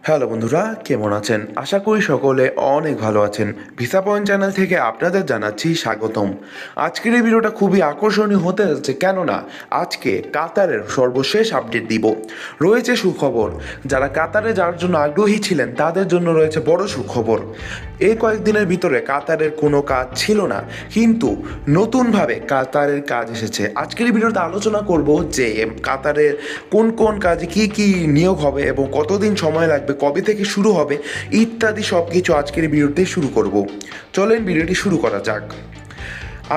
Hello বন্ধুরা, কেমন আছেন? আশা করি সকলে অনেক ভালো আছেন। ভিসা পয়েন্ট চ্যানেল থেকে আপনাদের জানাচ্ছি স্বাগতম। আজকের এই ভিডিওটা খুবই আকর্ষণীয় হতে যাচ্ছে, কেননা আজকে কাতারের সর্বশেষ আপডেট দিব। রয়েছে সুখবর, যারা কাতারে যাওয়ার জন্য আগ্রহী ছিলেন তাদের জন্য রয়েছে বড় সুখবর। এই কয়েকদিনের ভিতরে কাতারের কোনো কাজ ছিল না, কিন্তু নতুনভাবে কাতারের কাজ এসেছে। আজকের এই ভিডিওতে আলোচনা করব যে কাতারের কোন কোন কাজে কি কি নিয়োগ হবে এবং কতদিন সময় লাগবে, কবে থেকে শুরু হবে ইত্যাদি সব কিছু আজকের ভিডিওতে শুরু করব। চলেন ভিডিওটি শুরু করা যাক।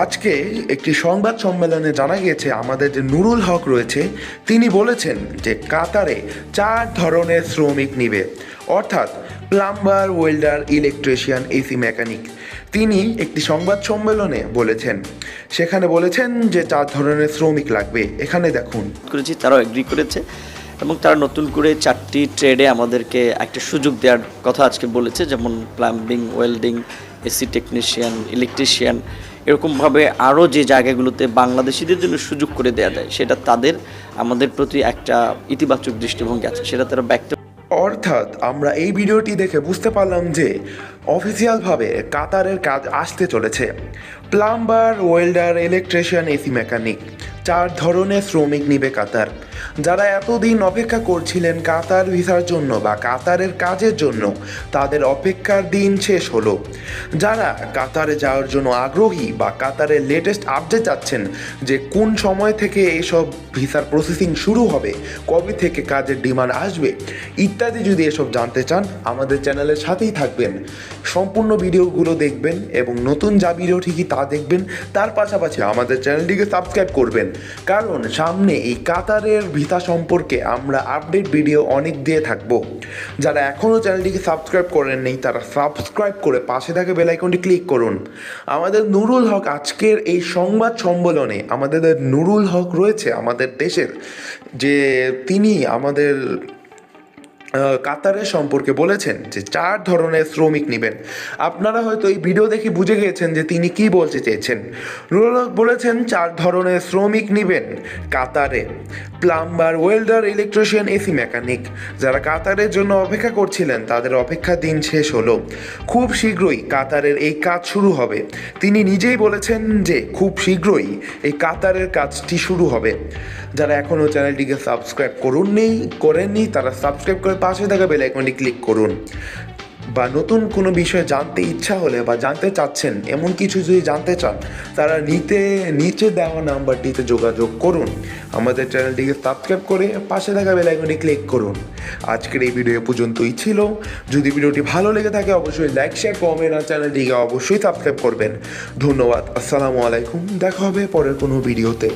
আজকে একটি সংবাদ সম্মেলনে জানা গিয়েছে আমাদের যে নুরুল হক রয়েছে তিনি বলেছেন যে কাতারে 4 ধরনের শ্রমিক নিবে, অর্থাৎ plumber, welder, electrician, AC mechanic. তিনি একটি সংবাদ সম্মেলনে বলেছেন, সেখানে বলেছেন যে 4 ধরনের শ্রমিক লাগবে। এখানে দেখুন করেছি, তারাও এগ্রি করেছে এবং তারা নতুন করে 4টি ট্রেডে আমাদেরকে একটা সুযোগ দেওয়ার কথা আজকে বলেছে, যেমন plumbing, welding, AC technician, electrician, এরকমভাবে আরও যে জায়গাগুলোতে বাংলাদেশিদের জন্য সুযোগ করে দেওয়া যায় সেটা তাদের আমাদের প্রতি একটা ইতিবাচক দৃষ্টিভঙ্গি আছে, সেটা তারা ব্যক্ত। অর্থাৎ আমরা এই ভিডিওটি দেখে বুঝতে পারলাম যে অফিসিয়ালভাবে কাতারের কাজ আসতে চলেছে। Plumber, welder, electrician, AC mechanic 4 ধরনের শ্রমিক নিবে কাতার। যারা এতদিন অপেক্ষা করছিলেন কাতার ভিসার জন্য বা কাতারের কাজের জন্য, তাদের অপেক্ষার দিন শেষ হলো। যারা কাতারে যাওয়ার জন্য আগ্রহী বা কাতারের লেটেস্ট আপডেট চাচ্ছেন যে কোন সময় থেকে এসব ভিসার প্রসেসিং শুরু হবে, কবে থেকে কাজের ডিমান্ড আসবে ইত্যাদি, যদি এসব জানতে চান আমাদের চ্যানেলের সাথেই থাকবেন, সম্পূর্ণ ভিডিওগুলো দেখবেন এবং নতুন যা ভিডিও ঠিকই তা দেখবেন। তার পাশাপাশি আমাদের চ্যানেলটিকে সাবস্ক্রাইব করবেন, কারণ সামনে এই কাতারের ভিসা সম্পর্কে আমরা আপডেট ভিডিও অনেক দিয়ে থাকবো। যারা এখনও চ্যানেলটিকে সাবস্ক্রাইব করেন নেই তারা সাবস্ক্রাইব করে পাশে থাকা বেল আইকনটি ক্লিক করুন। আমাদের নুরুল হক আজকের এই সংবাদ সম্মেলনে, আমাদের নুরুল হক রয়েছে আমাদের দেশের, যে তিনি আমাদের কাতারের সম্পর্কে বলেছেন যে 4 ধরনের শ্রমিক নেবেন। আপনারা হয়তো এই ভিডিও দেখে বুঝে গিয়েছেন যে তিনি কি বলতে চেয়েছেন। নুরুল হক বলেছেন 4 ধরনের শ্রমিক নেবেন কাতারে: plumber, welder, electrician, AC mechanic. যারা কাতারের জন্য অপেক্ষা করছিলেন তাদের অপেক্ষার দিন শেষ হলো। খুব শীঘ্রই কাতারের এই কাজ শুরু হবে। তিনি নিজেই বলেছেন যে খুব শীঘ্রই এই কাতারের কাজটি শুরু হবে। যারা এখনও চ্যানেলটিকে সাবস্ক্রাইব করেননি তারা সাবস্ক্রাইব করে পাশে থাকা বেল আইকনটি ক্লিক করুন। বা নতুন কোনো বিষয়ে জানতে ইচ্ছা হলে বা জানতে চাচ্ছেন এমন কিছু যদি জানতে চান, তারা নিচে দেওয়া নাম্বারটিতে যোগাযোগ করুন। আমাদের চ্যানেলটিকে সাবস্ক্রাইব করে পাশে থাকা বেল আইকনটি ক্লিক করুন। আজকের এই ভিডিও পর্যন্তই ছিল। যদি ভিডিওটি ভালো লেগে থাকে অবশ্যই লাইক, শেয়ার, কমেন্ট আর চ্যানেলটিকে অবশ্যই সাবস্ক্রাইব করবেন। ধন্যবাদ। আসসালামু আলাইকুম। দেখা হবে পরের কোনো ভিডিওতে।